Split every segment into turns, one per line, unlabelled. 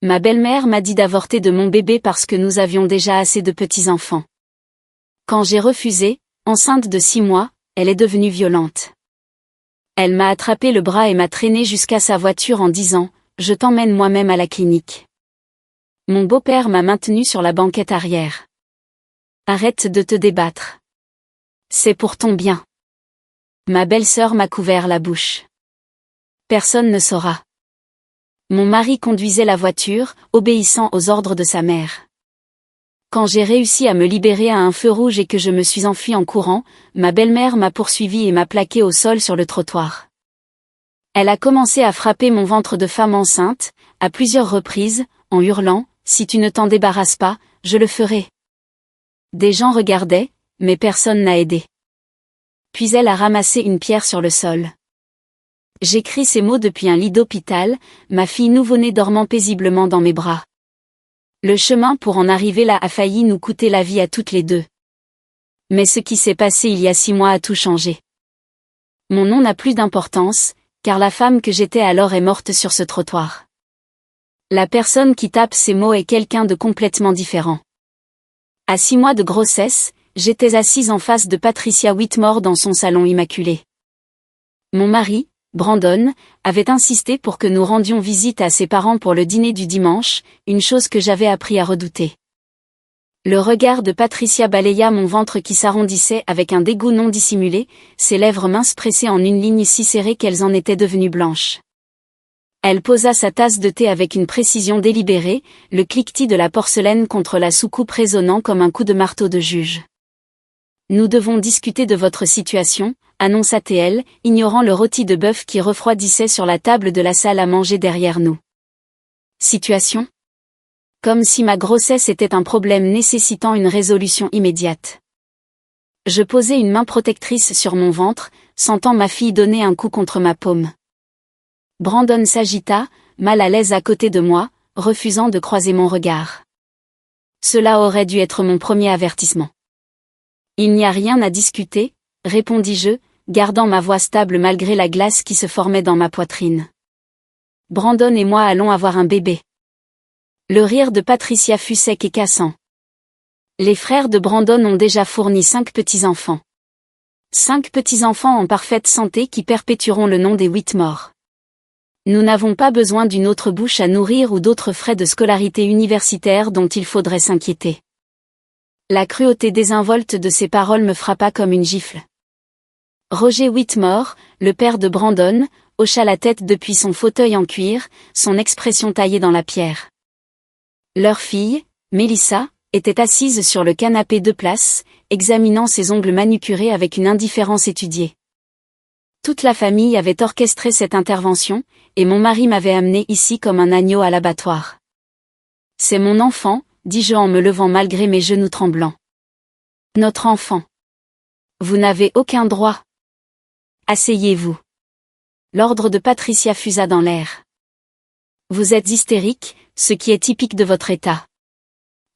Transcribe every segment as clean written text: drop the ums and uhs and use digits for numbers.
Ma belle-mère m'a dit d'avorter de mon bébé parce que nous avions déjà assez de petits-enfants. Quand j'ai refusé, enceinte de 6 mois, elle est devenue violente. Elle m'a attrapé le bras et m'a traîné jusqu'à sa voiture en disant « Je t'emmène moi-même à la clinique ». Mon beau-père m'a maintenu sur la banquette arrière. « Arrête de te débattre. C'est pour ton bien. » Ma belle-sœur m'a couvert la bouche. Personne ne saura. Mon mari conduisait la voiture, obéissant aux ordres de sa mère. Quand j'ai réussi à me libérer à un feu rouge et que je me suis enfui en courant, ma belle-mère m'a poursuivi et m'a plaqué au sol sur le trottoir. Elle a commencé à frapper mon ventre de femme enceinte, à plusieurs reprises, en hurlant « Si tu ne t'en débarrasses pas, je le ferai ». Des gens regardaient, mais personne n'a aidé. Puis elle a ramassé une pierre sur le sol. J'écris ces mots depuis un lit d'hôpital, ma fille nouveau-née dormant paisiblement dans mes bras. Le chemin pour en arriver là a failli nous coûter la vie à toutes les deux. Mais ce qui s'est passé il y a 6 mois a tout changé. Mon nom n'a plus d'importance, car la femme que j'étais alors est morte sur ce trottoir. La personne qui tape ces mots est quelqu'un de complètement différent. À 6 mois de grossesse, j'étais assise en face de Patricia Whitmore dans son salon immaculé. Mon mari, Brandon, avait insisté pour que nous rendions visite à ses parents pour le dîner du dimanche, une chose que j'avais appris à redouter. Le regard de Patricia balaya mon ventre qui s'arrondissait avec un dégoût non dissimulé, ses lèvres minces pressées en une ligne si serrée qu'elles en étaient devenues blanches. Elle posa sa tasse de thé avec une précision délibérée, le cliquetis de la porcelaine contre la soucoupe résonnant comme un coup de marteau de juge. « Nous devons discuter de votre situation », annonça-t-elle, ignorant le rôti de bœuf qui refroidissait sur la table de la salle à manger derrière nous. Situation ? Comme si ma grossesse était un problème nécessitant une résolution immédiate. Je posai une main protectrice sur mon ventre, sentant ma fille donner un coup contre ma paume. Brandon s'agita, mal à l'aise à côté de moi, refusant de croiser mon regard. Cela aurait dû être mon premier avertissement. Il n'y a rien à discuter, répondis-je, gardant ma voix stable malgré la glace qui se formait dans ma poitrine. Brandon et moi allons avoir un bébé. Le rire de Patricia fut sec et cassant. Les frères de Brandon ont déjà fourni 5 petits-enfants. 5 petits-enfants en parfaite santé qui perpétueront le nom des Whitmore. Nous n'avons pas besoin d'une autre bouche à nourrir ou d'autres frais de scolarité universitaire dont il faudrait s'inquiéter. La cruauté désinvolte de ces paroles me frappa comme une gifle. Roger Whitmore, le père de Brandon, hocha la tête depuis son fauteuil en cuir, son expression taillée dans la pierre. Leur fille, Melissa, était assise sur le canapé 2 places, examinant ses ongles manucurés avec une indifférence étudiée. Toute la famille avait orchestré cette intervention, et mon mari m'avait amené ici comme un agneau à l'abattoir. « C'est mon enfant », dis-je en me levant malgré mes genoux tremblants. « Notre enfant. Vous n'avez aucun droit. Asseyez-vous. » L'ordre de Patricia fusa dans l'air. « Vous êtes hystérique, ce qui est typique de votre état.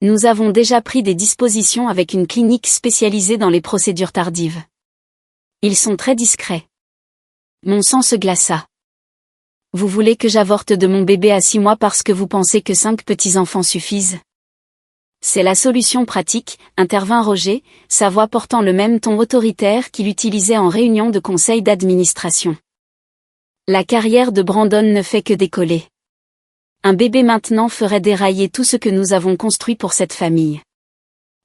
Nous avons déjà pris des dispositions avec une clinique spécialisée dans les procédures tardives. Ils sont très discrets. » Mon sang se glaça. « Vous voulez que j'avorte de mon bébé à 6 mois parce que vous pensez que 5 petits-enfants suffisent ? C'est la solution pratique, intervint Roger, sa voix portant le même ton autoritaire qu'il utilisait en réunion de conseil d'administration. La carrière de Brandon ne fait que décoller. Un bébé maintenant ferait dérailler tout ce que nous avons construit pour cette famille.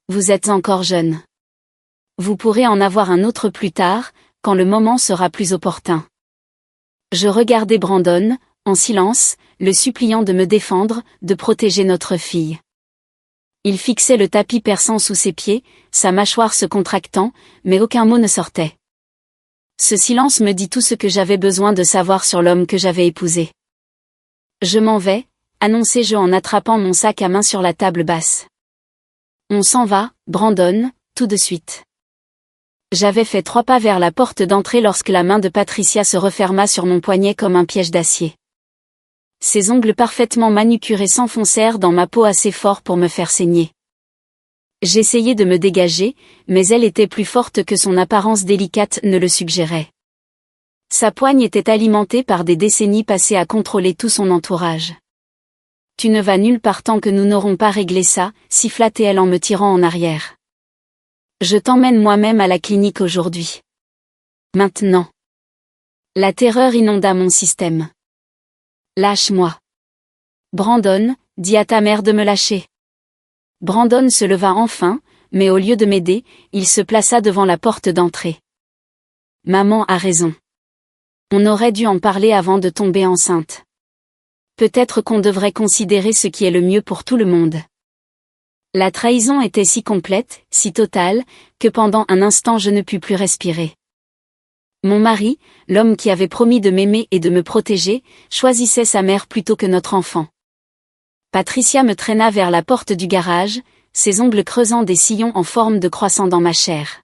Vous êtes encore jeune. Vous pourrez en avoir un autre plus tard, quand le moment sera plus opportun. » Je regardais Brandon, en silence, le suppliant de me défendre, de protéger notre fille. Il fixait le tapis perçant sous ses pieds, sa mâchoire se contractant, mais aucun mot ne sortait. Ce silence me dit tout ce que j'avais besoin de savoir sur l'homme que j'avais épousé. « Je m'en vais », annonçai-je en attrapant mon sac à main sur la table basse. « On s'en va, Brandon, tout de suite. » J'avais fait 3 pas vers la porte d'entrée lorsque la main de Patricia se referma sur mon poignet comme un piège d'acier. Ses ongles parfaitement manucurés s'enfoncèrent dans ma peau assez fort pour me faire saigner. J'essayai de me dégager, mais elle était plus forte que son apparence délicate ne le suggérait. Sa poigne était alimentée par des décennies passées à contrôler tout son entourage. Tu ne vas nulle part tant que nous n'aurons pas réglé ça, siffla-t-elle en me tirant en arrière. Je t'emmène moi-même à la clinique aujourd'hui. Maintenant. La terreur inonda mon système. Lâche-moi. Brandon, dis à ta mère de me lâcher. Brandon se leva enfin, mais au lieu de m'aider, il se plaça devant la porte d'entrée. Maman a raison. On aurait dû en parler avant de tomber enceinte. Peut-être qu'on devrait considérer ce qui est le mieux pour tout le monde. La trahison était si complète, si totale, que pendant un instant je ne pus plus respirer. Mon mari, l'homme qui avait promis de m'aimer et de me protéger, choisissait sa mère plutôt que notre enfant. Patricia me traîna vers la porte du garage, ses ongles creusant des sillons en forme de croissant dans ma chair.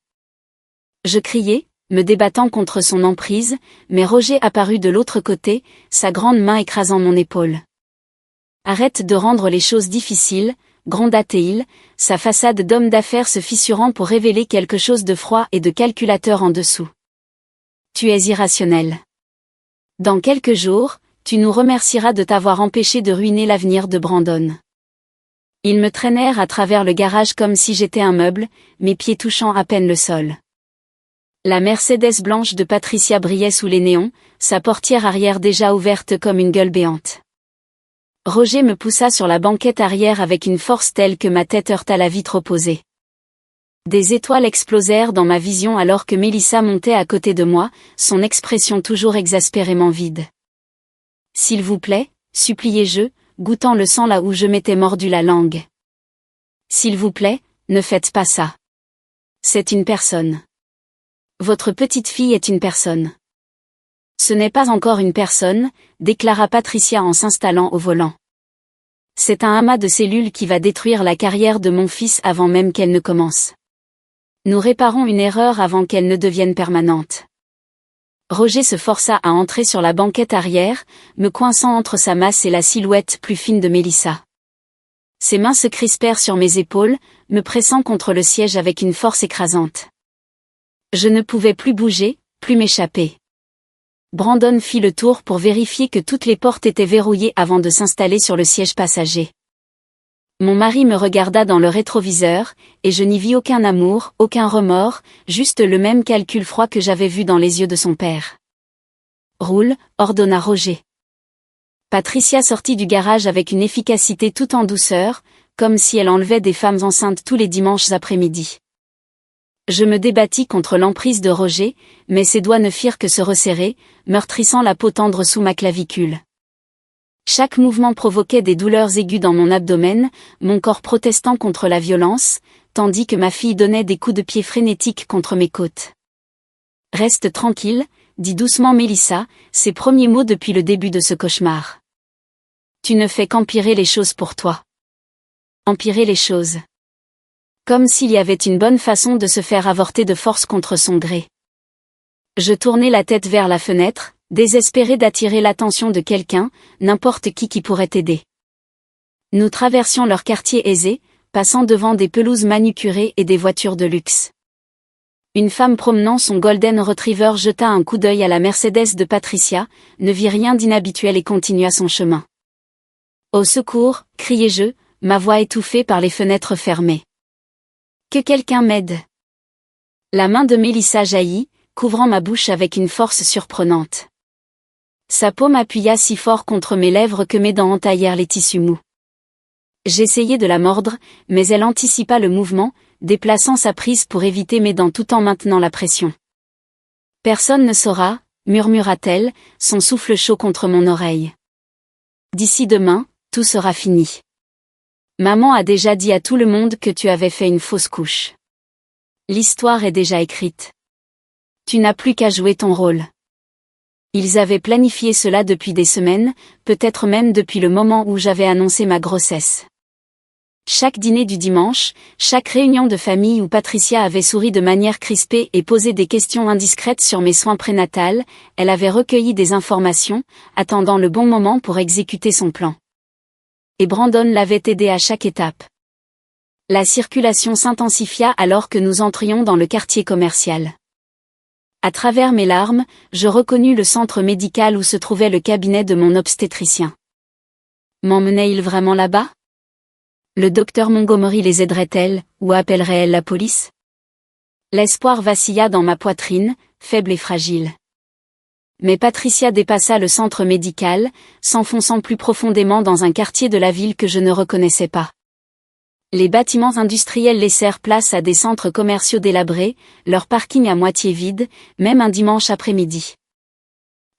Je criai, me débattant contre son emprise, mais Roger apparut de l'autre côté, sa grande main écrasant mon épaule. « Arrête de rendre les choses difficiles », gronda-t-il, sa façade d'homme d'affaires se fissurant pour révéler quelque chose de froid et de calculateur en dessous. « Tu es irrationnel. Dans quelques jours, tu nous remercieras de t'avoir empêché de ruiner l'avenir de Brandon. » Ils me traînèrent à travers le garage comme si j'étais un meuble, mes pieds touchant à peine le sol. La Mercedes blanche de Patricia brillait sous les néons, sa portière arrière déjà ouverte comme une gueule béante. Roger me poussa sur la banquette arrière avec une force telle que ma tête heurta la vitre opposée. Des étoiles explosèrent dans ma vision alors que Mélissa montait à côté de moi, son expression toujours exaspérément vide. « S'il vous plaît, suppliai-je, goûtant le sang là où je m'étais mordu la langue. S'il vous plaît, ne faites pas ça. C'est une personne. Votre petite fille est une personne. » Ce n'est pas encore une personne, déclara Patricia en s'installant au volant. C'est un amas de cellules qui va détruire la carrière de mon fils avant même qu'elle ne commence. Nous réparons une erreur avant qu'elle ne devienne permanente. Roger se força à entrer sur la banquette arrière, me coinçant entre sa masse et la silhouette plus fine de Mélissa. Ses mains se crispèrent sur mes épaules, me pressant contre le siège avec une force écrasante. Je ne pouvais plus bouger, plus m'échapper. Brandon fit le tour pour vérifier que toutes les portes étaient verrouillées avant de s'installer sur le siège passager. Mon mari me regarda dans le rétroviseur, et je n'y vis aucun amour, aucun remords, juste le même calcul froid que j'avais vu dans les yeux de son père. « Roule », ordonna Roger. Patricia sortit du garage avec une efficacité tout en douceur, comme si elle enlevait des femmes enceintes tous les dimanches après-midi. Je me débattis contre l'emprise de Roger, mais ses doigts ne firent que se resserrer, meurtrissant la peau tendre sous ma clavicule. Chaque mouvement provoquait des douleurs aiguës dans mon abdomen, mon corps protestant contre la violence, tandis que ma fille donnait des coups de pied frénétiques contre mes côtes. « Reste tranquille », dit doucement Mélissa, ses premiers mots depuis le début de ce cauchemar. « Tu ne fais qu'empirer les choses pour toi. » Empirer les choses. Comme s'il y avait une bonne façon de se faire avorter de force contre son gré. Je tournai la tête vers la fenêtre, désespéré d'attirer l'attention de quelqu'un, n'importe qui pourrait t'aider. Nous traversions leur quartier aisé, passant devant des pelouses manucurées et des voitures de luxe. Une femme promenant son Golden Retriever jeta un coup d'œil à la Mercedes de Patricia, ne vit rien d'inhabituel et continua son chemin. « Au secours !» criai-je, ma voix étouffée par les fenêtres fermées. « Que quelqu'un m'aide !» La main de Mélissa jaillit, couvrant ma bouche avec une force surprenante. Sa paume appuya si fort contre mes lèvres que mes dents entaillèrent les tissus mous. J'essayai de la mordre, mais elle anticipa le mouvement, déplaçant sa prise pour éviter mes dents tout en maintenant la pression. « Personne ne saura », murmura-t-elle, son souffle chaud contre mon oreille. « D'ici demain, tout sera fini. Maman a déjà dit à tout le monde que tu avais fait une fausse couche. L'histoire est déjà écrite. Tu n'as plus qu'à jouer ton rôle. » Ils avaient planifié cela depuis des semaines, peut-être même depuis le moment où j'avais annoncé ma grossesse. Chaque dîner du dimanche, chaque réunion de famille où Patricia avait souri de manière crispée et posé des questions indiscrètes sur mes soins prénatals, elle avait recueilli des informations, attendant le bon moment pour exécuter son plan. Et Brandon l'avait aidé à chaque étape. La circulation s'intensifia alors que nous entrions dans le quartier commercial. À travers mes larmes, je reconnus le centre médical où se trouvait le cabinet de mon obstétricien. M'emmenait-il vraiment là-bas? Le docteur Montgomery les aiderait-elle, ou appellerait-elle la police? L'espoir vacilla dans ma poitrine, faible et fragile. Mais Patricia dépassa le centre médical, s'enfonçant plus profondément dans un quartier de la ville que je ne reconnaissais pas. Les bâtiments industriels laissèrent place à des centres commerciaux délabrés, leur parking à moitié vide, même un dimanche après-midi.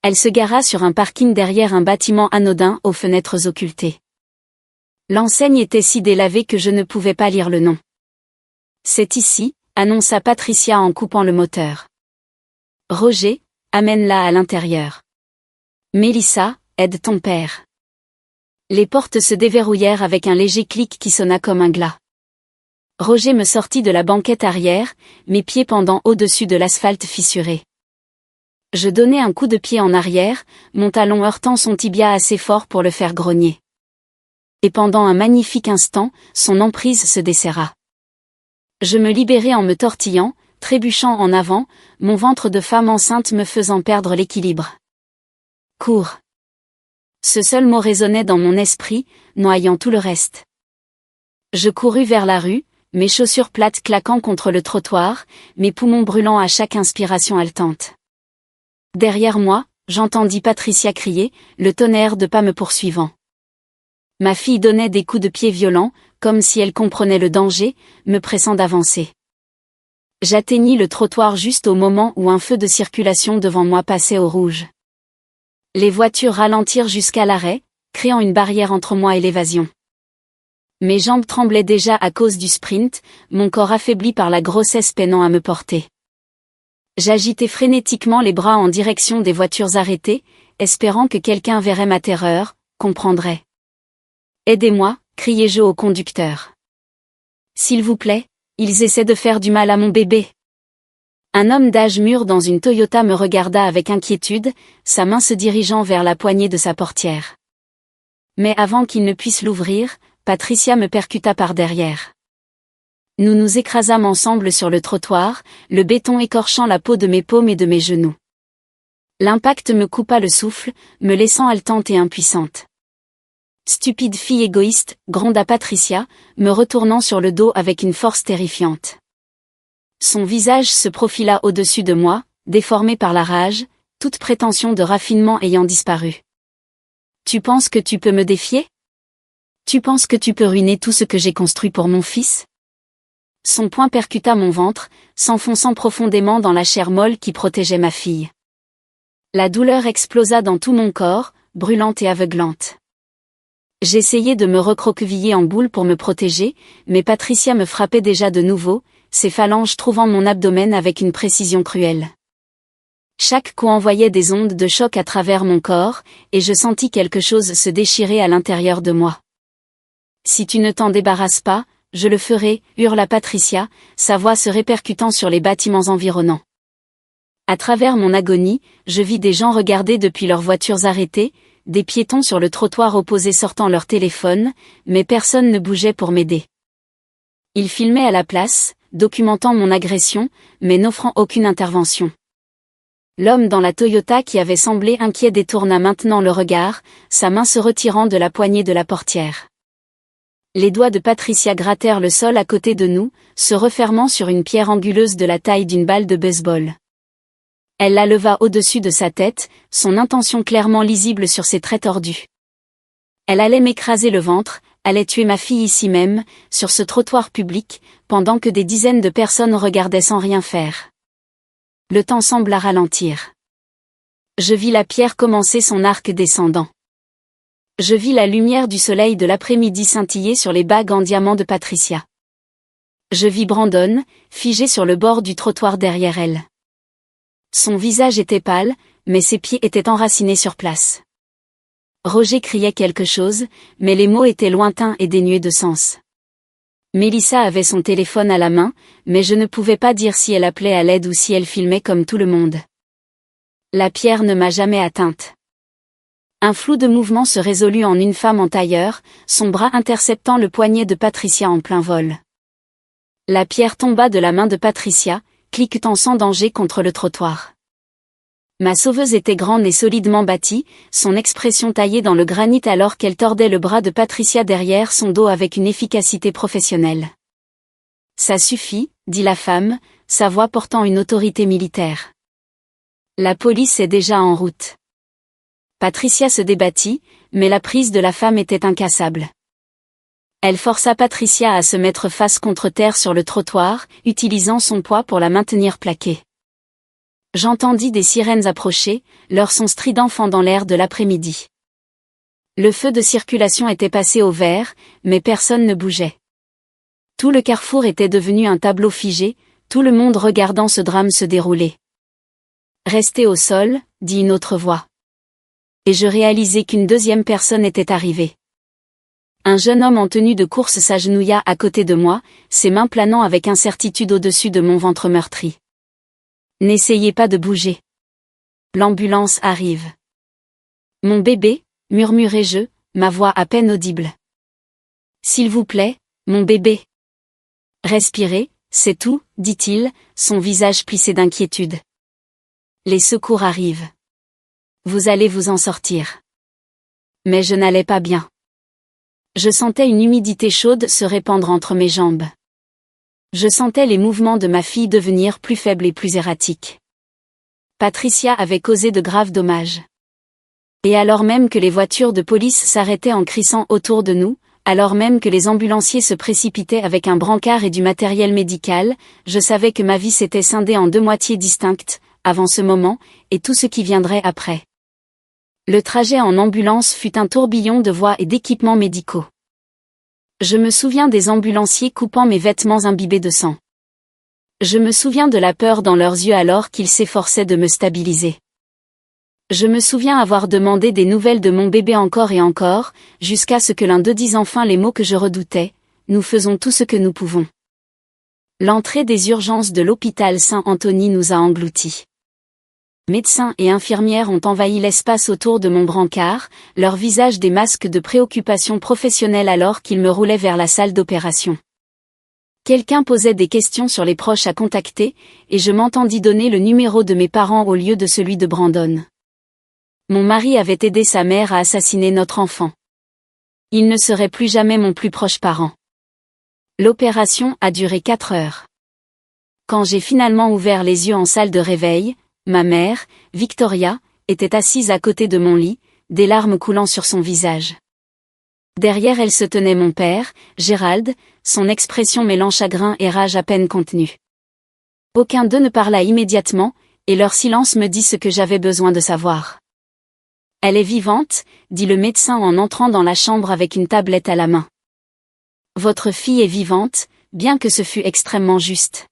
Elle se gara sur un parking derrière un bâtiment anodin aux fenêtres occultées. L'enseigne était si délavée que je ne pouvais pas lire le nom. C'est ici, annonça Patricia en coupant le moteur. Roger, amène-la à l'intérieur. Mélissa, aide ton père. Les portes se déverrouillèrent avec un léger clic qui sonna comme un glas. Roger me sortit de la banquette arrière, mes pieds pendant au-dessus de l'asphalte fissuré. Je donnai un coup de pied en arrière, mon talon heurtant son tibia assez fort pour le faire grogner. Et pendant un magnifique instant, son emprise se desserra. Je me libérai en me tortillant, trébuchant en avant, mon ventre de femme enceinte me faisant perdre l'équilibre. Cours. Ce seul mot résonnait dans mon esprit, noyant tout le reste. Je courus vers la rue, mes chaussures plates claquant contre le trottoir, mes poumons brûlant à chaque inspiration haletante. Derrière moi, j'entendis Patricia crier, le tonnerre de pas me poursuivant. Ma fille donnait des coups de pied violents, comme si elle comprenait le danger, me pressant d'avancer. J'atteignis le trottoir juste au moment où un feu de circulation devant moi passait au rouge. Les voitures ralentirent jusqu'à l'arrêt, créant une barrière entre moi et l'évasion. Mes jambes tremblaient déjà à cause du sprint, mon corps affaibli par la grossesse peinant à me porter. J'agitais frénétiquement les bras en direction des voitures arrêtées, espérant que quelqu'un verrait ma terreur, comprendrait. « Aidez-moi » criai-je au conducteur. « S'il vous plaît, ils essaient de faire du mal à mon bébé. » Un homme d'âge mûr dans une Toyota me regarda avec inquiétude, sa main se dirigeant vers la poignée de sa portière. Mais avant qu'il ne puisse l'ouvrir, Patricia me percuta par derrière. Nous nous écrasâmes ensemble sur le trottoir, le béton écorchant la peau de mes paumes et de mes genoux. L'impact me coupa le souffle, me laissant haletante et impuissante. « Stupide fille égoïste » gronda Patricia, me retournant sur le dos avec une force terrifiante. Son visage se profila au-dessus de moi, déformé par la rage, toute prétention de raffinement ayant disparu. « Tu penses que tu peux me défier? Tu penses que tu peux ruiner tout ce que j'ai construit pour mon fils? » Son poing percuta mon ventre, s'enfonçant profondément dans la chair molle qui protégeait ma fille. La douleur explosa dans tout mon corps, brûlante et aveuglante. J'essayai de me recroqueviller en boule pour me protéger, mais Patricia me frappait déjà de nouveau, ses phalanges trouvant mon abdomen avec une précision cruelle. Chaque coup envoyait des ondes de choc à travers mon corps, et je sentis quelque chose se déchirer à l'intérieur de moi. « Si tu ne t'en débarrasses pas, je le ferai » hurla Patricia, sa voix se répercutant sur les bâtiments environnants. À travers mon agonie, je vis des gens regarder depuis leurs voitures arrêtées, des piétons sur le trottoir opposé sortant leur téléphone, mais personne ne bougeait pour m'aider. Ils filmaient à la place, documentant mon agression, mais n'offrant aucune intervention. L'homme dans la Toyota qui avait semblé inquiet détourna maintenant le regard, sa main se retirant de la poignée de la portière. Les doigts de Patricia grattèrent le sol à côté de nous, se refermant sur une pierre anguleuse de la taille d'une balle de baseball. Elle la leva au-dessus de sa tête, son intention clairement lisible sur ses traits tordus. Elle allait m'écraser le ventre, allait tuer ma fille ici même, sur ce trottoir public, pendant que des dizaines de personnes regardaient sans rien faire. Le temps sembla ralentir. Je vis la pierre commencer son arc descendant. Je vis la lumière du soleil de l'après-midi scintiller sur les bagues en diamant de Patricia. Je vis Brandon, figé sur le bord du trottoir derrière elle. Son visage était pâle, mais ses pieds étaient enracinés sur place. Roger criait quelque chose, mais les mots étaient lointains et dénués de sens. Mélissa avait son téléphone à la main, mais je ne pouvais pas dire si elle appelait à l'aide ou si elle filmait comme tout le monde. La pierre ne m'a jamais atteinte. Un flou de mouvement se résolut en une femme en tailleur, son bras interceptant le poignet de Patricia en plein vol. La pierre tomba de la main de Patricia, cliquetant sans danger contre le trottoir. Ma sauveuse était grande et solidement bâtie, son expression taillée dans le granit alors qu'elle tordait le bras de Patricia derrière son dos avec une efficacité professionnelle. Ça suffit, dit la femme, sa voix portant une autorité militaire. La police est déjà en route. Patricia se débattit, mais la prise de la femme était incassable. Elle força Patricia à se mettre face contre terre sur le trottoir, utilisant son poids pour la maintenir plaquée. J'entendis des sirènes approcher, leur son strident fendant l'air de l'après-midi. Le feu de circulation était passé au vert, mais personne ne bougeait. Tout le carrefour était devenu un tableau figé, tout le monde regardant ce drame se dérouler. « Restez au sol », dit une autre voix. Et je réalisai qu'une deuxième personne était arrivée. Un jeune homme en tenue de course s'agenouilla à côté de moi, ses mains planant avec incertitude au-dessus de mon ventre meurtri. « N'essayez pas de bouger. L'ambulance arrive. »« Mon bébé » murmurai-je, ma voix à peine audible. « S'il vous plaît, mon bébé. »« Respirez, c'est tout, dit-il, son visage plissé d'inquiétude. « Les secours arrivent. Vous allez vous en sortir. » Mais je n'allais pas bien. Je sentais une humidité chaude se répandre entre mes jambes. Je sentais les mouvements de ma fille devenir plus faibles et plus erratiques. Patricia avait causé de graves dommages. Et alors même que les voitures de police s'arrêtaient en crissant autour de nous, alors même que les ambulanciers se précipitaient avec un brancard et du matériel médical, je savais que ma vie s'était scindée en deux moitiés distinctes, avant ce moment, et tout ce qui viendrait après. Le trajet en ambulance fut un tourbillon de voix et d'équipements médicaux. Je me souviens des ambulanciers coupant mes vêtements imbibés de sang. Je me souviens de la peur dans leurs yeux alors qu'ils s'efforçaient de me stabiliser. Je me souviens avoir demandé des nouvelles de mon bébé encore et encore, jusqu'à ce que l'un d'eux dise enfin les mots que je redoutais, « Nous faisons tout ce que nous pouvons. » L'entrée des urgences de l'hôpital Saint-Anthony nous a engloutis. Médecins et infirmières ont envahi l'espace autour de mon brancard, leurs visages des masques de préoccupation professionnelle alors qu'ils me roulaient vers la salle d'opération. Quelqu'un posait des questions sur les proches à contacter, et je m'entendis donner le numéro de mes parents au lieu de celui de Brandon. Mon mari avait aidé sa mère à assassiner notre enfant. Il ne serait plus jamais mon plus proche parent. L'opération a duré 4 heures. Quand j'ai finalement ouvert les yeux en salle de réveil, ma mère, Victoria, était assise à côté de mon lit, des larmes coulant sur son visage. Derrière elle se tenait mon père, Gérald, son expression mêlant chagrin et rage à peine contenue. Aucun d'eux ne parla immédiatement, et leur silence me dit ce que j'avais besoin de savoir. « Elle est vivante », dit le médecin en entrant dans la chambre avec une tablette à la main. « Votre fille est vivante, bien que ce fût extrêmement juste.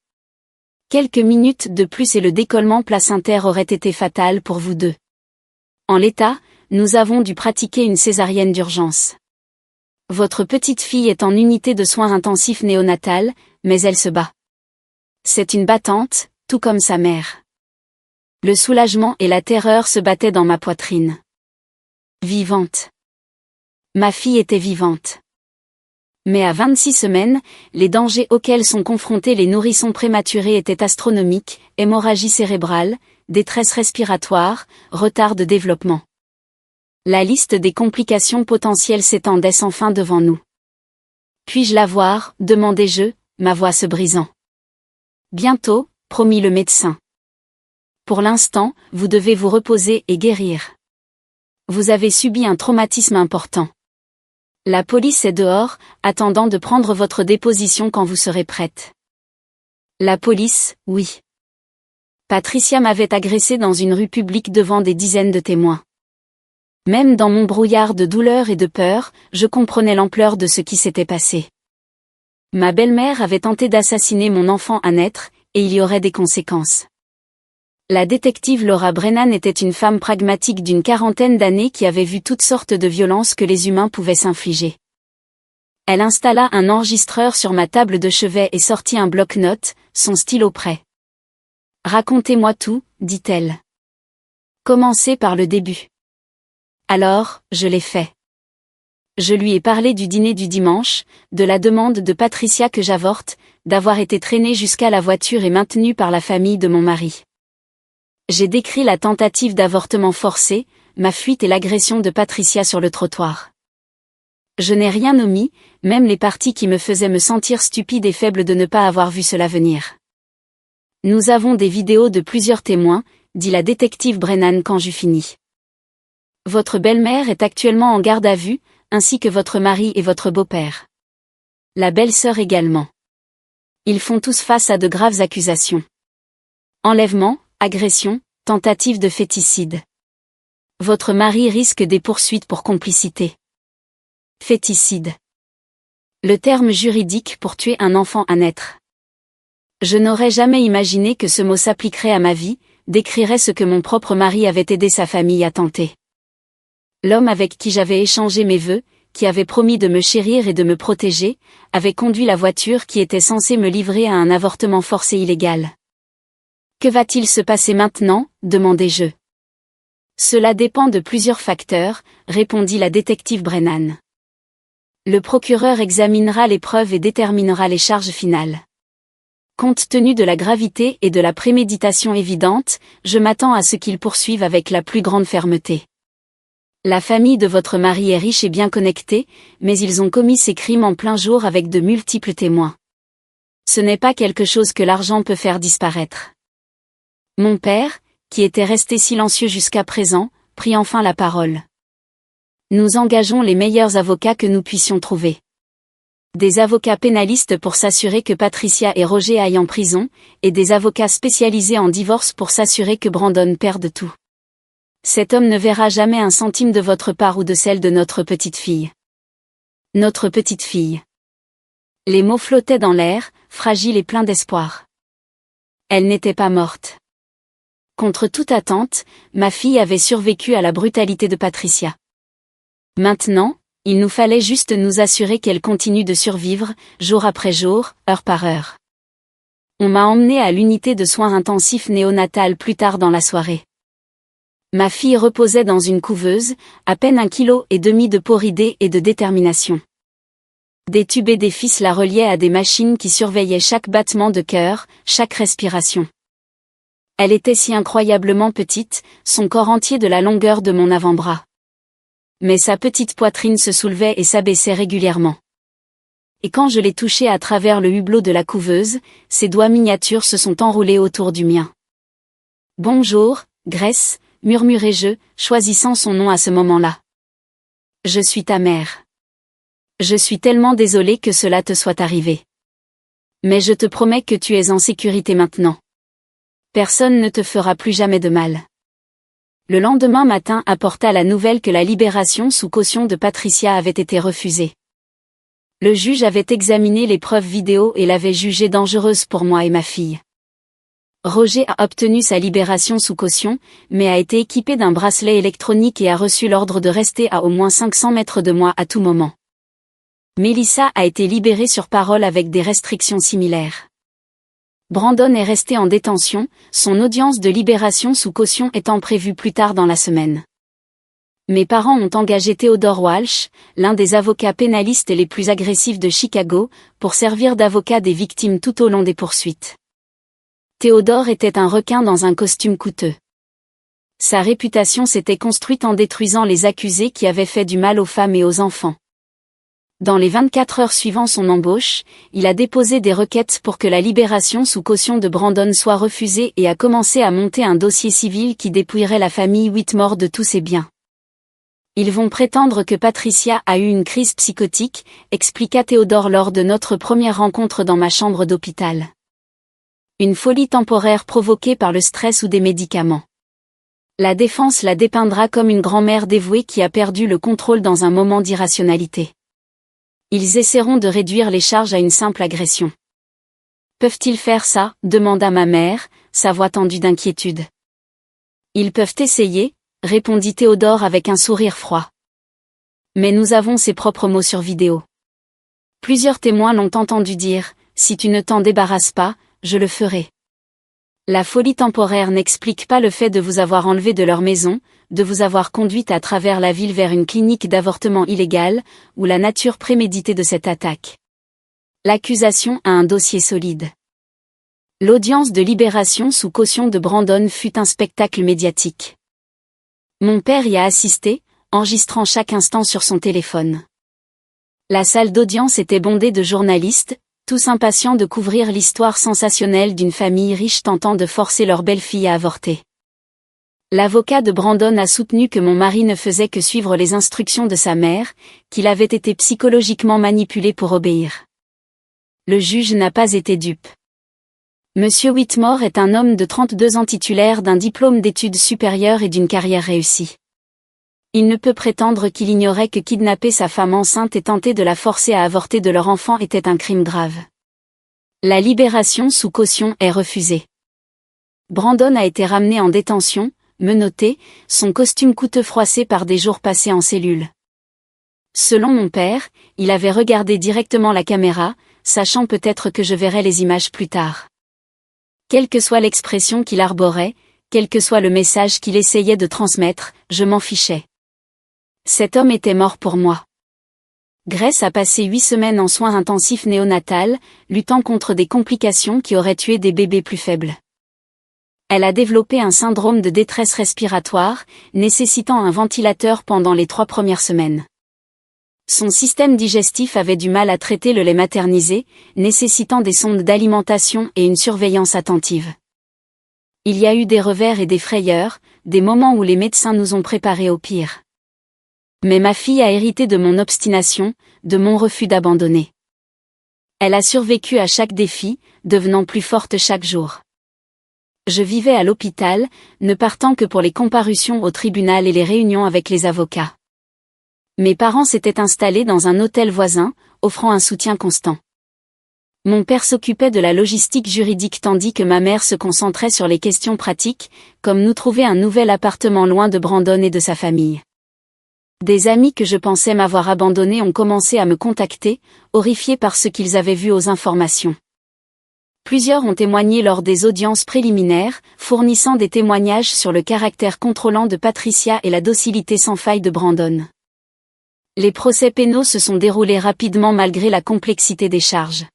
Quelques minutes de plus et le décollement placentaire aurait été fatal pour vous deux. En l'état, nous avons dû pratiquer une césarienne d'urgence. Votre petite fille est en unité de soins intensifs néonatales, mais elle se bat. C'est une battante, tout comme sa mère. » Le soulagement et la terreur se battaient dans ma poitrine. Vivante. Ma fille était vivante. Mais à 26 semaines, les dangers auxquels sont confrontés les nourrissons prématurés étaient astronomiques, hémorragie cérébrale, détresse respiratoire, retard de développement. La liste des complications potentielles s'étendait sans fin devant nous. « Puis-je la voir ?» demandai-je, ma voix se brisant. « Bientôt », promit le médecin. « Pour l'instant, vous devez vous reposer et guérir. Vous avez subi un traumatisme important. La police est dehors, attendant de prendre votre déposition quand vous serez prête. » La police, oui. Patricia m'avait agressé dans une rue publique devant des dizaines de témoins. Même dans mon brouillard de douleur et de peur, je comprenais l'ampleur de ce qui s'était passé. Ma belle-mère avait tenté d'assassiner mon enfant à naître, et il y aurait des conséquences. La détective Laura Brennan était une femme pragmatique d'une 40aine d'années qui avait vu toutes sortes de violences que les humains pouvaient s'infliger. Elle installa un enregistreur sur ma table de chevet et sortit un bloc-notes, son stylo prêt. « Racontez-moi tout, dit-elle. Commencez par le début. » Alors, je l'ai fait. Je lui ai parlé du dîner du dimanche, de la demande de Patricia que j'avorte, d'avoir été traînée jusqu'à la voiture et maintenue par la famille de mon mari. J'ai décrit la tentative d'avortement forcé, ma fuite et l'agression de Patricia sur le trottoir. Je n'ai rien omis, même les parties qui me faisaient me sentir stupide et faible de ne pas avoir vu cela venir. Nous avons des vidéos de plusieurs témoins, dit la détective Brennan quand j'eus fini. Votre belle-mère est actuellement en garde à vue, ainsi que votre mari et votre beau-père. La belle-sœur également. Ils font tous face à de graves accusations. Enlèvement, agression, tentative de féticide. Votre mari risque des poursuites pour complicité. Féticide. Le terme juridique pour tuer un enfant à naître. Je n'aurais jamais imaginé que ce mot s'appliquerait à ma vie, décrirait ce que mon propre mari avait aidé sa famille à tenter. L'homme avec qui j'avais échangé mes vœux, qui avait promis de me chérir et de me protéger, avait conduit la voiture qui était censée me livrer à un avortement forcé illégal. Que va-t-il se passer maintenant, demandai-je. Cela dépend de plusieurs facteurs, répondit la détective Brennan. Le procureur examinera les preuves et déterminera les charges finales. Compte tenu de la gravité et de la préméditation évidente, je m'attends à ce qu'il poursuive avec la plus grande fermeté. La famille de votre mari est riche et bien connectée, mais ils ont commis ces crimes en plein jour avec de multiples témoins. Ce n'est pas quelque chose que l'argent peut faire disparaître. Mon père, qui était resté silencieux jusqu'à présent, prit enfin la parole. Nous engageons les meilleurs avocats que nous puissions trouver. Des avocats pénalistes pour s'assurer que Patricia et Roger aillent en prison, et des avocats spécialisés en divorce pour s'assurer que Brandon perde tout. Cet homme ne verra jamais un centime de votre part ou de celle de notre petite fille. Notre petite fille. Les mots flottaient dans l'air, fragiles et pleins d'espoir. Elle n'était pas morte. Contre toute attente, ma fille avait survécu à la brutalité de Patricia. Maintenant, il nous fallait juste nous assurer qu'elle continue de survivre, jour après jour, heure par heure. On m'a emmené à l'unité de soins intensifs néonatales plus tard dans la soirée. Ma fille reposait dans une couveuse, à peine 1,5 kg de porridée et de détermination. Des tubes et des fils la reliaient à des machines qui surveillaient chaque battement de cœur, chaque respiration. Elle était si incroyablement petite, son corps entier de la longueur de mon avant-bras. Mais sa petite poitrine se soulevait et s'abaissait régulièrement. Et quand je l'ai touchée à travers le hublot de la couveuse, ses doigts miniatures se sont enroulés autour du mien. « Bonjour, Grace », murmurai-je, choisissant son nom à ce moment-là. « Je suis ta mère. Je suis tellement désolée que cela te soit arrivé. Mais je te promets que tu es en sécurité maintenant. Personne ne te fera plus jamais de mal. » Le lendemain matin apporta la nouvelle que la libération sous caution de Patricia avait été refusée. Le juge avait examiné les preuves vidéo et l'avait jugée dangereuse pour moi et ma fille. Roger a obtenu sa libération sous caution, mais a été équipé d'un bracelet électronique et a reçu l'ordre de rester à au moins 500 mètres de moi à tout moment. Melissa a été libérée sur parole avec des restrictions similaires. Brandon est resté en détention, son audience de libération sous caution étant prévue plus tard dans la semaine. Mes parents ont engagé Theodore Walsh, l'un des avocats pénalistes les plus agressifs de Chicago, pour servir d'avocat des victimes tout au long des poursuites. Theodore était un requin dans un costume coûteux. Sa réputation s'était construite en détruisant les accusés qui avaient fait du mal aux femmes et aux enfants. Dans les 24 heures suivant son embauche, il a déposé des requêtes pour que la libération sous caution de Brandon soit refusée et a commencé à monter un dossier civil qui dépouillerait la famille Whitmore de tous ses biens. Ils vont prétendre que Patricia a eu une crise psychotique, expliqua Theodore lors de notre première rencontre dans ma chambre d'hôpital. Une folie temporaire provoquée par le stress ou des médicaments. La défense la dépeindra comme une grand-mère dévouée qui a perdu le contrôle dans un moment d'irrationalité. Ils essaieront de réduire les charges à une simple agression. Peuvent-ils faire ça ? Demanda ma mère, sa voix tendue d'inquiétude. Ils peuvent essayer, répondit Theodore avec un sourire froid. Mais nous avons ses propres mots sur vidéo. Plusieurs témoins l'ont entendu dire, si tu ne t'en débarrasses pas, je le ferai. La folie temporaire n'explique pas le fait de vous avoir enlevé de leur maison, de vous avoir conduite à travers la ville vers une clinique d'avortement illégale, ou la nature préméditée de cette attaque. L'accusation a un dossier solide. L'audience de libération sous caution de Brandon fut un spectacle médiatique. Mon père y a assisté, enregistrant chaque instant sur son téléphone. La salle d'audience était bondée de journalistes, tous impatients de couvrir l'histoire sensationnelle d'une famille riche tentant de forcer leur belle-fille à avorter. L'avocat de Brandon a soutenu que mon mari ne faisait que suivre les instructions de sa mère, qu'il avait été psychologiquement manipulé pour obéir. Le juge n'a pas été dupe. Monsieur Whitmore est un homme de 32 ans titulaire d'un diplôme d'études supérieures et d'une carrière réussie. Il ne peut prétendre qu'il ignorait que kidnapper sa femme enceinte et tenter de la forcer à avorter de leur enfant était un crime grave. La libération sous caution est refusée. Brandon a été ramené en détention, menotté, son costume coûteux froissé par des jours passés en cellule. Selon mon père, il avait regardé directement la caméra, sachant peut-être que je verrais les images plus tard. Quelle que soit l'expression qu'il arborait, quel que soit le message qu'il essayait de transmettre, je m'en fichais. Cet homme était mort pour moi. Grace a passé 8 semaines en soins intensifs néonatals, luttant contre des complications qui auraient tué des bébés plus faibles. Elle a développé un syndrome de détresse respiratoire, nécessitant un ventilateur pendant les 3 premières semaines. Son système digestif avait du mal à traiter le lait maternisé, nécessitant des sondes d'alimentation et une surveillance attentive. Il y a eu des revers et des frayeurs, des moments où les médecins nous ont préparés au pire. Mais ma fille a hérité de mon obstination, de mon refus d'abandonner. Elle a survécu à chaque défi, devenant plus forte chaque jour. Je vivais à l'hôpital, ne partant que pour les comparutions au tribunal et les réunions avec les avocats. Mes parents s'étaient installés dans un hôtel voisin, offrant un soutien constant. Mon père s'occupait de la logistique juridique tandis que ma mère se concentrait sur les questions pratiques, comme nous trouver un nouvel appartement loin de Brandon et de sa famille. Des amis que je pensais m'avoir abandonnés ont commencé à me contacter, horrifiés par ce qu'ils avaient vu aux informations. Plusieurs ont témoigné lors des audiences préliminaires, fournissant des témoignages sur le caractère contrôlant de Patricia et la docilité sans faille de Brandon. Les procès pénaux se sont déroulés rapidement malgré la complexité des charges.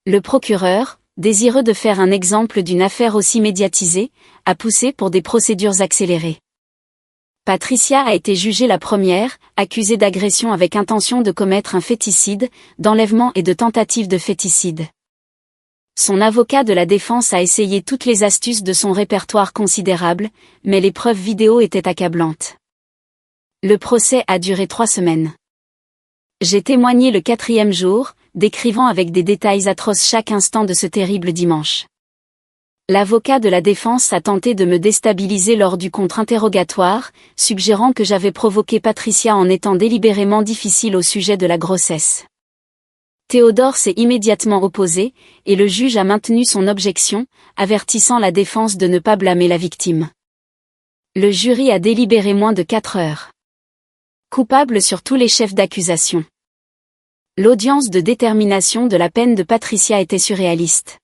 Le procureur, désireux de faire un exemple d'une affaire aussi médiatisée, a poussé pour des procédures accélérées. Patricia a été jugée la première, accusée d'agression avec intention de commettre un féticide, d'enlèvement et de tentative de féticide. Son avocat de la défense a essayé toutes les astuces de son répertoire considérable, mais les preuves vidéo étaient accablantes. Le procès a duré 3 semaines. J'ai témoigné le 4e jour, décrivant avec des détails atroces chaque instant de ce terrible dimanche. L'avocat de la défense a tenté de me déstabiliser lors du contre-interrogatoire, suggérant que j'avais provoqué Patricia en étant délibérément difficile au sujet de la grossesse. Théodore s'est immédiatement opposé, et le juge a maintenu son objection, avertissant la défense de ne pas blâmer la victime. Le jury a délibéré moins de 4 heures. Coupable sur tous les chefs d'accusation. L'audience de détermination de la peine de Patricia était surréaliste.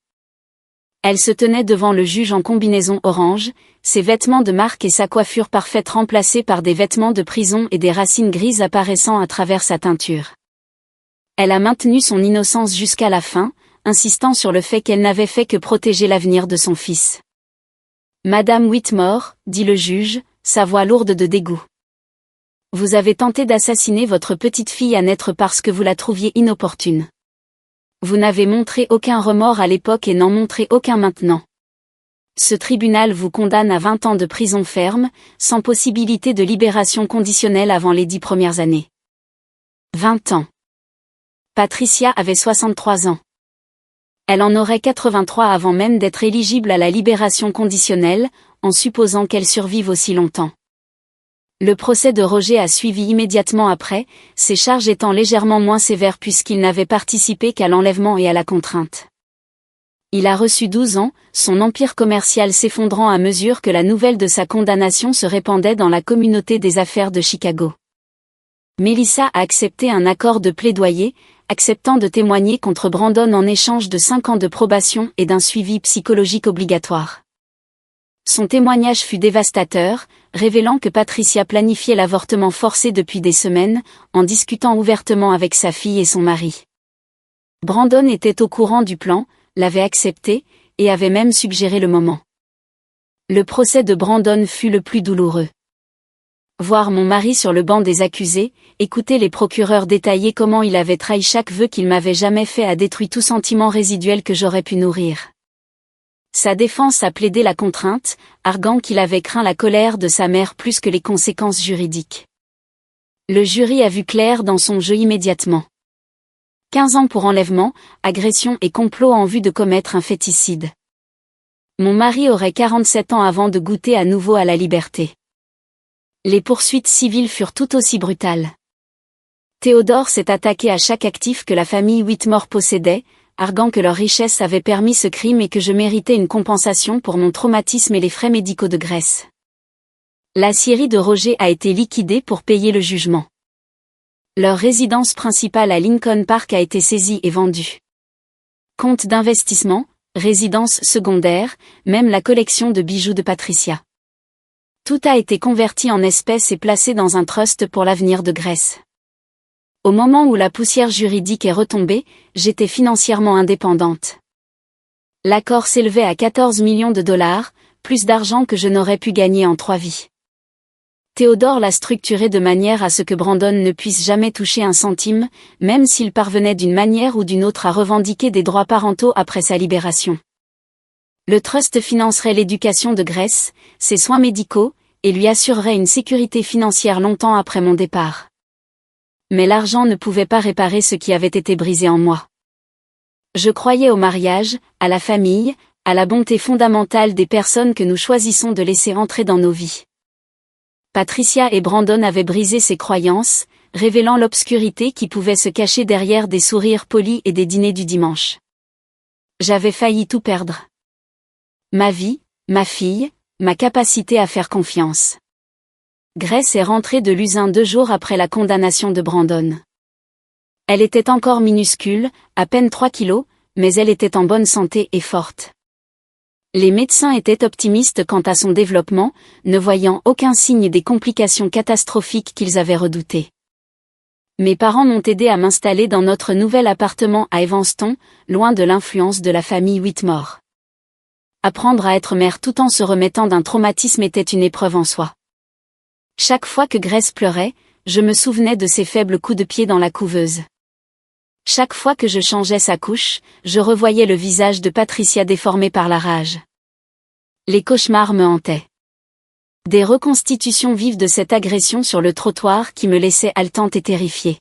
Elle se tenait devant le juge en combinaison orange, ses vêtements de marque et sa coiffure parfaite remplacés par des vêtements de prison et des racines grises apparaissant à travers sa teinture. Elle a maintenu son innocence jusqu'à la fin, insistant sur le fait qu'elle n'avait fait que protéger l'avenir de son fils. Madame Whitmore, dit le juge, sa voix lourde de dégoût. Vous avez tenté d'assassiner votre petite fille à naître parce que vous la trouviez inopportune. Vous n'avez montré aucun remords à l'époque et n'en montrez aucun maintenant. Ce tribunal vous condamne à 20 ans de prison ferme, sans possibilité de libération conditionnelle avant les 10 premières années. 20 ans. Patricia avait 63 ans. Elle en aurait 83 avant même d'être éligible à la libération conditionnelle, en supposant qu'elle survive aussi longtemps. Le procès de Roger a suivi immédiatement après, ses charges étant légèrement moins sévères puisqu'il n'avait participé qu'à l'enlèvement et à la contrainte. Il a reçu 12 ans, son empire commercial s'effondrant à mesure que la nouvelle de sa condamnation se répandait dans la communauté des affaires de Chicago. Melissa a accepté un accord de plaidoyer, acceptant de témoigner contre Brandon en échange de 5 ans de probation et d'un suivi psychologique obligatoire. Son témoignage fut dévastateur, révélant que Patricia planifiait l'avortement forcé depuis des semaines, en discutant ouvertement avec sa fille et son mari. Brandon était au courant du plan, l'avait accepté, et avait même suggéré le moment. Le procès de Brandon fut le plus douloureux. Voir mon mari sur le banc des accusés, écouter les procureurs détailler comment il avait trahi chaque vœu qu'il m'avait jamais fait a détruit tout sentiment résiduel que j'aurais pu nourrir. Sa défense a plaidé la contrainte, arguant qu'il avait craint la colère de sa mère plus que les conséquences juridiques. Le jury a vu clair dans son jeu immédiatement. 15 ans pour enlèvement, agression et complot en vue de commettre un féticide. Mon mari aurait 47 ans avant de goûter à nouveau à la liberté. Les poursuites civiles furent tout aussi brutales. Théodore s'est attaqué à chaque actif que la famille Whitmore possédait, arguant que leur richesse avait permis ce crime et que je méritais une compensation pour mon traumatisme et les frais médicaux de Grace. La scierie de Roger a été liquidée pour payer le jugement. Leur résidence principale à Lincoln Park a été saisie et vendue. Compte d'investissement, résidence secondaire, même la collection de bijoux de Patricia. Tout a été converti en espèces et placé dans un trust pour l'avenir de Grace. Au moment où la poussière juridique est retombée, j'étais financièrement indépendante. L'accord s'élevait à 14 millions de dollars, plus d'argent que je n'aurais pu gagner en 3 vies. Théodore l'a structuré de manière à ce que Brandon ne puisse jamais toucher un centime, même s'il parvenait d'une manière ou d'une autre à revendiquer des droits parentaux après sa libération. Le trust financerait l'éducation de Grace, ses soins médicaux, et lui assurerait une sécurité financière longtemps après mon départ. Mais l'argent ne pouvait pas réparer ce qui avait été brisé en moi. Je croyais au mariage, à la famille, à la bonté fondamentale des personnes que nous choisissons de laisser entrer dans nos vies. Patricia et Brandon avaient brisé ces croyances, révélant l'obscurité qui pouvait se cacher derrière des sourires polis et des dîners du dimanche. J'avais failli tout perdre. Ma vie, ma fille, ma capacité à faire confiance. Grace est rentrée de l'usin 2 jours après la condamnation de Brandon. Elle était encore minuscule, à peine 3 kilos, mais elle était en bonne santé et forte. Les médecins étaient optimistes quant à son développement, ne voyant aucun signe des complications catastrophiques qu'ils avaient redoutées. Mes parents m'ont aidé à m'installer dans notre nouvel appartement à Evanston, loin de l'influence de la famille Whitmore. Apprendre à être mère tout en se remettant d'un traumatisme était une épreuve en soi. Chaque fois que Grace pleurait, je me souvenais de ses faibles coups de pied dans la couveuse. Chaque fois que je changeais sa couche, je revoyais le visage de Patricia déformé par la rage. Les cauchemars me hantaient. Des reconstitutions vives de cette agression sur le trottoir qui me laissaient haletante et terrifiée.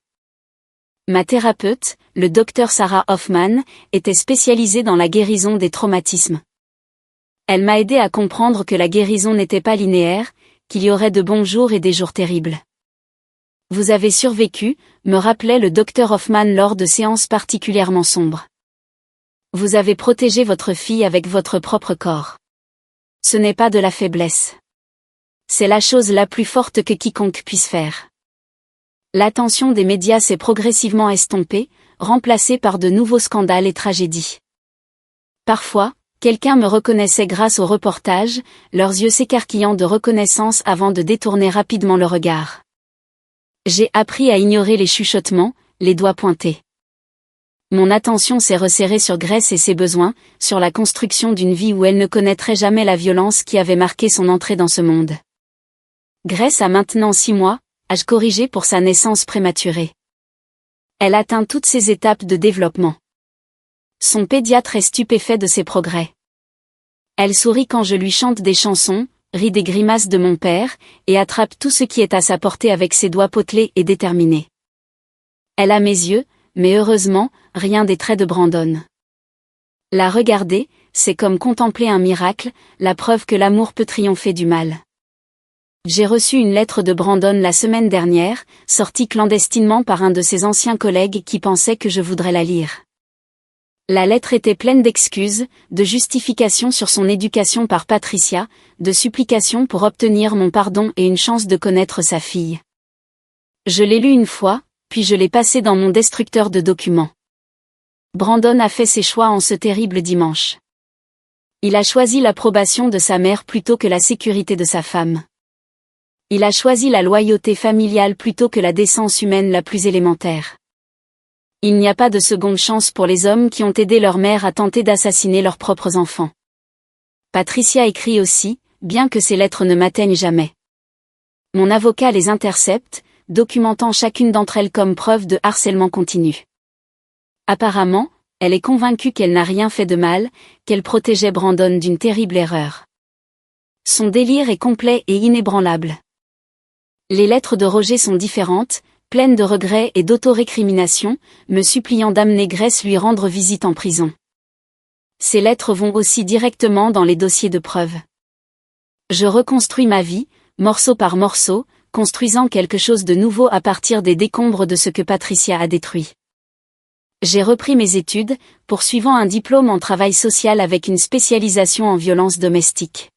Ma thérapeute, le docteur Sarah Hoffman, était spécialisée dans la guérison des traumatismes. Elle m'a aidé à comprendre que la guérison n'était pas linéaire, qu'il y aurait de bons jours et des jours terribles. Vous avez survécu, me rappelait le docteur Hoffman lors de séances particulièrement sombres. Vous avez protégé votre fille avec votre propre corps. Ce n'est pas de la faiblesse. C'est la chose la plus forte que quiconque puisse faire. L'attention des médias s'est progressivement estompée, remplacée par de nouveaux scandales et tragédies. Parfois, quelqu'un me reconnaissait grâce au reportage, leurs yeux s'écarquillant de reconnaissance avant de détourner rapidement le regard. J'ai appris à ignorer les chuchotements, les doigts pointés. Mon attention s'est resserrée sur Grace et ses besoins, sur la construction d'une vie où elle ne connaîtrait jamais la violence qui avait marqué son entrée dans ce monde. Grace a maintenant 6 mois, âge corrigé pour sa naissance prématurée. Elle atteint toutes ses étapes de développement. Son pédiatre est stupéfait de ses progrès. Elle sourit quand je lui chante des chansons, rit des grimaces de mon père, et attrape tout ce qui est à sa portée avec ses doigts potelés et déterminés. Elle a mes yeux, mais heureusement, rien des traits de Brandon. La regarder, c'est comme contempler un miracle, la preuve que l'amour peut triompher du mal. J'ai reçu une lettre de Brandon la semaine dernière, sortie clandestinement par un de ses anciens collègues qui pensait que je voudrais la lire. La lettre était pleine d'excuses, de justifications sur son éducation par Patricia, de supplications pour obtenir mon pardon et une chance de connaître sa fille. Je l'ai lu une fois, puis je l'ai passé dans mon destructeur de documents. Brandon a fait ses choix en ce terrible dimanche. Il a choisi l'approbation de sa mère plutôt que la sécurité de sa femme. Il a choisi la loyauté familiale plutôt que la décence humaine la plus élémentaire. Il n'y a pas de seconde chance pour les hommes qui ont aidé leur mère à tenter d'assassiner leurs propres enfants. Patricia écrit aussi, bien que ces lettres ne m'atteignent jamais. Mon avocat les intercepte, documentant chacune d'entre elles comme preuve de harcèlement continu. Apparemment, elle est convaincue qu'elle n'a rien fait de mal, qu'elle protégeait Brandon d'une terrible erreur. Son délire est complet et inébranlable. Les lettres de Roger sont différentes, pleines de regrets et d'autorécrimination, me suppliant d'amener Grace lui rendre visite en prison. Ces lettres vont aussi directement dans les dossiers de preuves. Je reconstruis ma vie, morceau par morceau, construisant quelque chose de nouveau à partir des décombres de ce que Patricia a détruit. J'ai repris mes études, poursuivant un diplôme en travail social avec une spécialisation en violence domestique.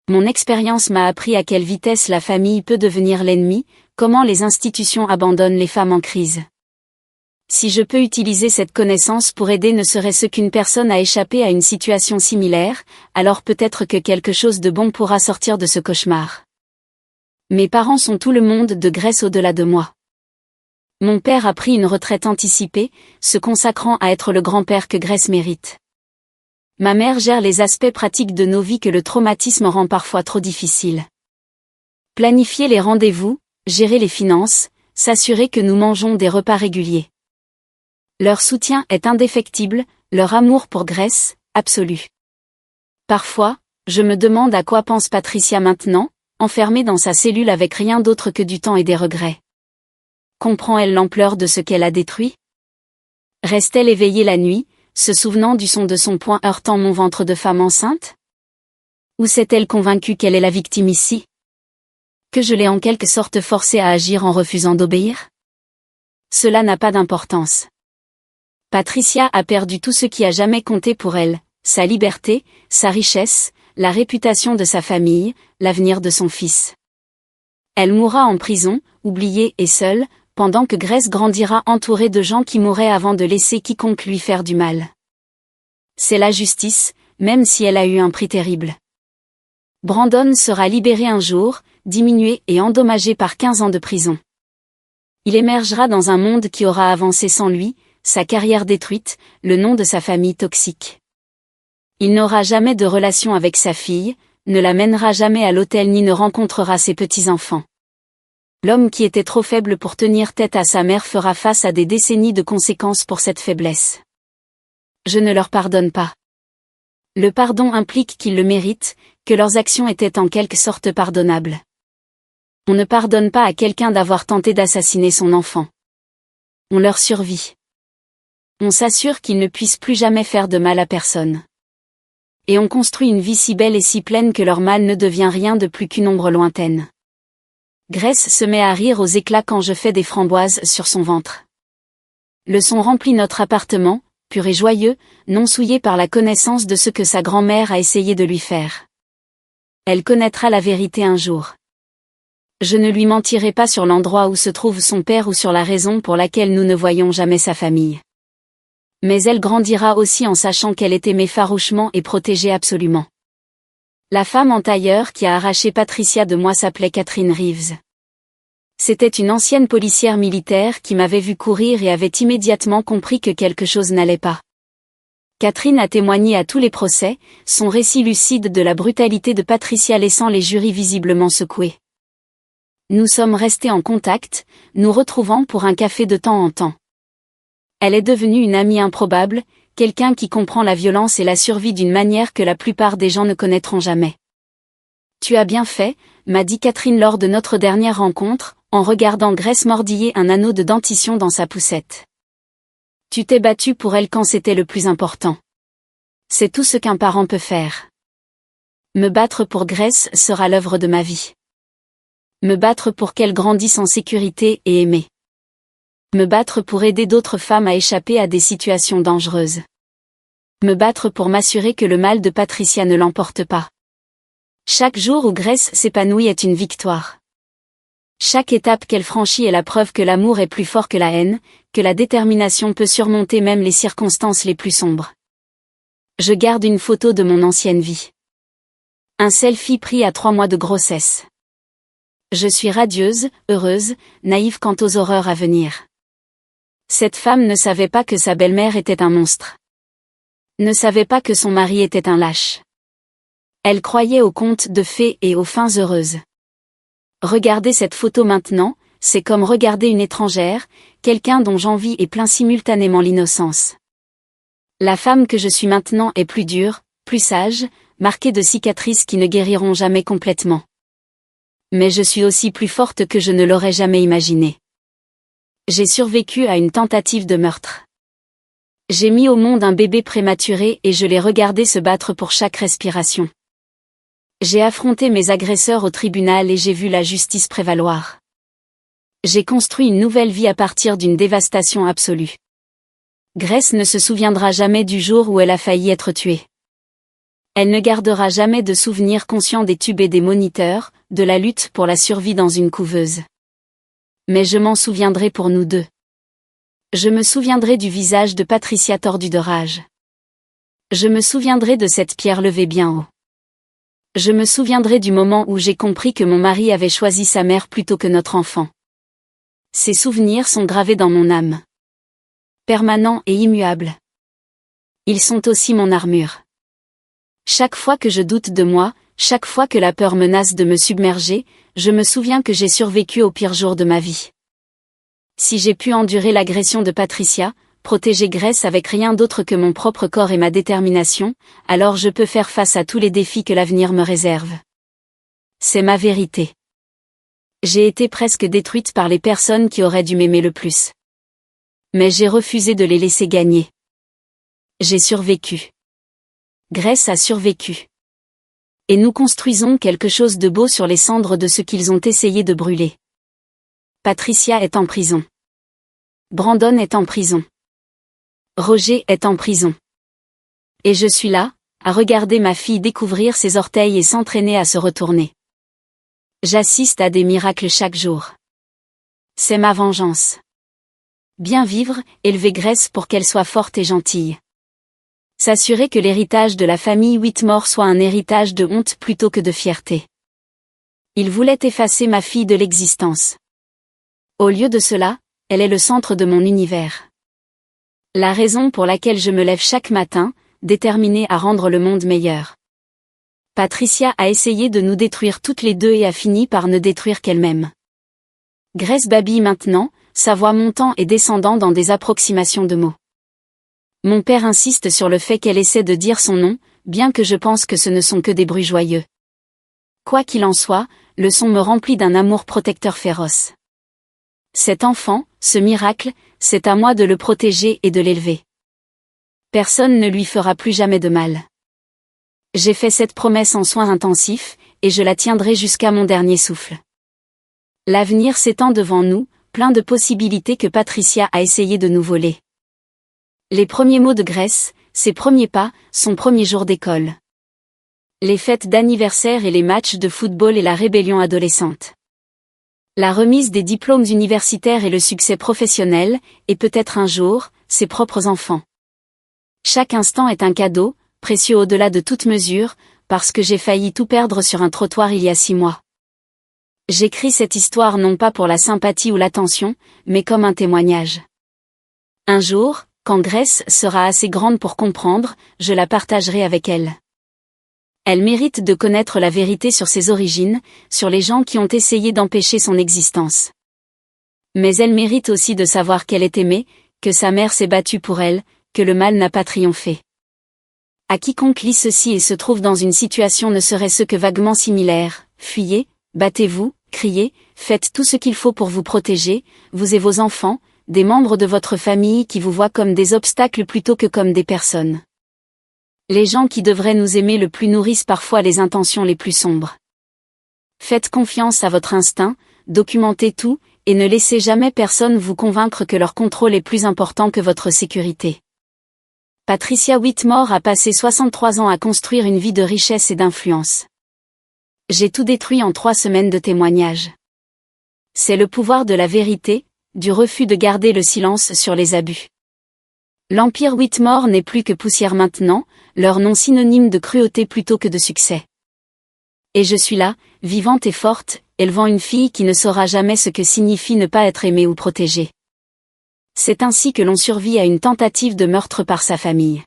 Mon expérience m'a appris à quelle vitesse la famille peut devenir l'ennemi, comment les institutions abandonnent les femmes en crise. Si je peux utiliser cette connaissance pour aider ne serait-ce qu'une personne à échapper à une situation similaire, alors peut-être que quelque chose de bon pourra sortir de ce cauchemar. Mes parents sont tout le monde de Grace au-delà de moi. Mon père a pris une retraite anticipée, se consacrant à être le grand-père que Grace mérite. Ma mère gère les aspects pratiques de nos vies que le traumatisme rend parfois trop difficiles. Planifier les rendez-vous, gérer les finances, s'assurer que nous mangeons des repas réguliers. Leur soutien est indéfectible, leur amour pour Grace, absolu. Parfois, je me demande à quoi pense Patricia maintenant, enfermée dans sa cellule avec rien d'autre que du temps et des regrets. Comprend-elle l'ampleur de ce qu'elle a détruit? Reste-t-elle éveillée la nuit, se souvenant du son de son poing heurtant mon ventre de femme enceinte? Ou s'est-elle convaincue qu'elle est la victime ici? Que je l'ai en quelque sorte forcée à agir en refusant d'obéir? Cela n'a pas d'importance. Patricia a perdu tout ce qui a jamais compté pour elle, sa liberté, sa richesse, la réputation de sa famille, l'avenir de son fils. Elle mourra en prison, oubliée et seule, pendant que Grace grandira entourée de gens qui mourraient avant de laisser quiconque lui faire du mal. C'est la justice, même si elle a eu un prix terrible. Brandon sera libéré un jour, diminué et endommagé par 15 ans de prison. Il émergera dans un monde qui aura avancé sans lui, sa carrière détruite, le nom de sa famille toxique. Il n'aura jamais de relation avec sa fille, ne la mènera jamais à l'hôtel ni ne rencontrera ses petits-enfants. L'homme qui était trop faible pour tenir tête à sa mère fera face à des décennies de conséquences pour cette faiblesse. Je ne leur pardonne pas. Le pardon implique qu'ils le méritent, que leurs actions étaient en quelque sorte pardonnables. On ne pardonne pas à quelqu'un d'avoir tenté d'assassiner son enfant. On leur survit. On s'assure qu'ils ne puissent plus jamais faire de mal à personne. Et on construit une vie si belle et si pleine que leur mal ne devient rien de plus qu'une ombre lointaine. Grace se met à rire aux éclats quand je fais des framboises sur son ventre. Le son remplit notre appartement, pur et joyeux, non souillé par la connaissance de ce que sa grand-mère a essayé de lui faire. Elle connaîtra la vérité un jour. Je ne lui mentirai pas sur l'endroit où se trouve son père ou sur la raison pour laquelle nous ne voyons jamais sa famille. Mais elle grandira aussi en sachant qu'elle est aimée farouchement et protégée absolument. La femme en tailleur qui a arraché Patricia de moi s'appelait Catherine Reeves. C'était une ancienne policière militaire qui m'avait vu courir et avait immédiatement compris que quelque chose n'allait pas. Catherine a témoigné à tous les procès, son récit lucide de la brutalité de Patricia laissant les jurys visiblement secoués. Nous sommes restés en contact, nous retrouvant pour un café de temps en temps. Elle est devenue une amie improbable, quelqu'un qui comprend la violence et la survie d'une manière que la plupart des gens ne connaîtront jamais. Tu as bien fait, m'a dit Catherine lors de notre dernière rencontre, en regardant Grace mordiller un anneau de dentition dans sa poussette. Tu t'es battue pour elle quand c'était le plus important. C'est tout ce qu'un parent peut faire. Me battre pour Grace sera l'œuvre de ma vie. Me battre pour qu'elle grandisse en sécurité et aimée. Me battre pour aider d'autres femmes à échapper à des situations dangereuses. Me battre pour m'assurer que le mal de Patricia ne l'emporte pas. Chaque jour où Grace s'épanouit est une victoire. Chaque étape qu'elle franchit est la preuve que l'amour est plus fort que la haine, que la détermination peut surmonter même les circonstances les plus sombres. Je garde une photo de mon ancienne vie. Un selfie pris à 3 mois de grossesse. Je suis radieuse, heureuse, naïve quant aux horreurs à venir. Cette femme ne savait pas que sa belle-mère était un monstre. Ne savait pas que son mari était un lâche. Elle croyait aux contes de fées et aux fins heureuses. Regarder cette photo maintenant, c'est comme regarder une étrangère, quelqu'un dont j'envie et plains simultanément l'innocence. La femme que je suis maintenant est plus dure, plus sage, marquée de cicatrices qui ne guériront jamais complètement. Mais je suis aussi plus forte que je ne l'aurais jamais imaginé. J'ai survécu à une tentative de meurtre. J'ai mis au monde un bébé prématuré et je l'ai regardé se battre pour chaque respiration. J'ai affronté mes agresseurs au tribunal et j'ai vu la justice prévaloir. J'ai construit une nouvelle vie à partir d'une dévastation absolue. Grace ne se souviendra jamais du jour où elle a failli être tuée. Elle ne gardera jamais de souvenirs conscients des tubes et des moniteurs, de la lutte pour la survie dans une couveuse. Mais je m'en souviendrai pour nous deux. Je me souviendrai du visage de Patricia tordu de rage. Je me souviendrai de cette pierre levée bien haut. Je me souviendrai du moment où j'ai compris que mon mari avait choisi sa mère plutôt que notre enfant. Ces souvenirs sont gravés dans mon âme. Permanents et immuables. Ils sont aussi mon armure. Chaque fois que je doute de moi, chaque fois que la peur menace de me submerger, je me souviens que j'ai survécu au pire jour de ma vie. Si j'ai pu endurer l'agression de Patricia, protéger Grace avec rien d'autre que mon propre corps et ma détermination, alors je peux faire face à tous les défis que l'avenir me réserve. C'est ma vérité. J'ai été presque détruite par les personnes qui auraient dû m'aimer le plus. Mais j'ai refusé de les laisser gagner. J'ai survécu. Grace a survécu. Et nous construisons quelque chose de beau sur les cendres de ce qu'ils ont essayé de brûler. Patricia est en prison. Brandon est en prison. Roger est en prison. Et je suis là, à regarder ma fille découvrir ses orteils et s'entraîner à se retourner. J'assiste à des miracles chaque jour. C'est ma vengeance. Bien vivre, élever Grace pour qu'elle soit forte et gentille. S'assurer que l'héritage de la famille Whitmore soit un héritage de honte plutôt que de fierté. Il voulait effacer ma fille de l'existence. Au lieu de cela, elle est le centre de mon univers. La raison pour laquelle je me lève chaque matin, déterminée à rendre le monde meilleur. Patricia a essayé de nous détruire toutes les deux et a fini par ne détruire qu'elle-même. Grace babille maintenant, sa voix montant et descendant dans des approximations de mots. Mon père insiste sur le fait qu'elle essaie de dire son nom, bien que je pense que ce ne sont que des bruits joyeux. Quoi qu'il en soit, le son me remplit d'un amour protecteur féroce. Cet enfant, ce miracle, c'est à moi de le protéger et de l'élever. Personne ne lui fera plus jamais de mal. J'ai fait cette promesse en soins intensifs, et je la tiendrai jusqu'à mon dernier souffle. L'avenir s'étend devant nous, plein de possibilités que Patricia a essayé de nous voler. Les premiers mots de Grace, ses premiers pas, son premier jour d'école. Les fêtes d'anniversaire et les matchs de football et la rébellion adolescente. La remise des diplômes universitaires et le succès professionnel, et peut-être un jour, ses propres enfants. Chaque instant est un cadeau, précieux au-delà de toute mesure, parce que j'ai failli tout perdre sur un trottoir il y a 6 mois. J'écris cette histoire non pas pour la sympathie ou l'attention, mais comme un témoignage. Un jour, quand Grace sera assez grande pour comprendre, je la partagerai avec elle. Elle mérite de connaître la vérité sur ses origines, sur les gens qui ont essayé d'empêcher son existence. Mais elle mérite aussi de savoir qu'elle est aimée, que sa mère s'est battue pour elle, que le mal n'a pas triomphé. À quiconque lit ceci et se trouve dans une situation ne serait-ce que vaguement similaire, fuyez, battez-vous, criez, faites tout ce qu'il faut pour vous protéger, vous et vos enfants, des membres de votre famille qui vous voient comme des obstacles plutôt que comme des personnes. Les gens qui devraient nous aimer le plus nourrissent parfois les intentions les plus sombres. Faites confiance à votre instinct, documentez tout, et ne laissez jamais personne vous convaincre que leur contrôle est plus important que votre sécurité. Patricia Whitmore a passé 63 ans à construire une vie de richesse et d'influence. J'ai tout détruit en 3 semaines de témoignages. C'est le pouvoir de la vérité, du refus de garder le silence sur les abus. L'Empire Whitmore n'est plus que poussière maintenant, leur nom synonyme de cruauté plutôt que de succès. Et je suis là, vivante et forte, élevant une fille qui ne saura jamais ce que signifie ne pas être aimée ou protégée. C'est ainsi que l'on survit à une tentative de meurtre par sa famille.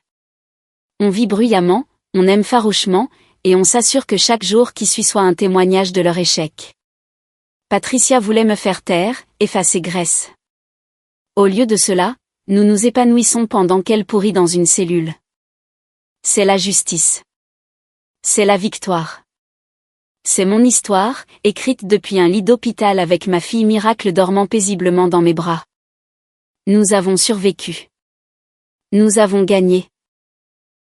On vit bruyamment, on aime farouchement, et on s'assure que chaque jour qui suit soit un témoignage de leur échec. Patricia voulait me faire taire, effacer Grace. Au lieu de cela, nous nous épanouissons pendant qu'elle pourrit dans une cellule. C'est la justice. C'est la victoire. C'est mon histoire, écrite depuis un lit d'hôpital avec ma fille miracle dormant paisiblement dans mes bras. Nous avons survécu. Nous avons gagné.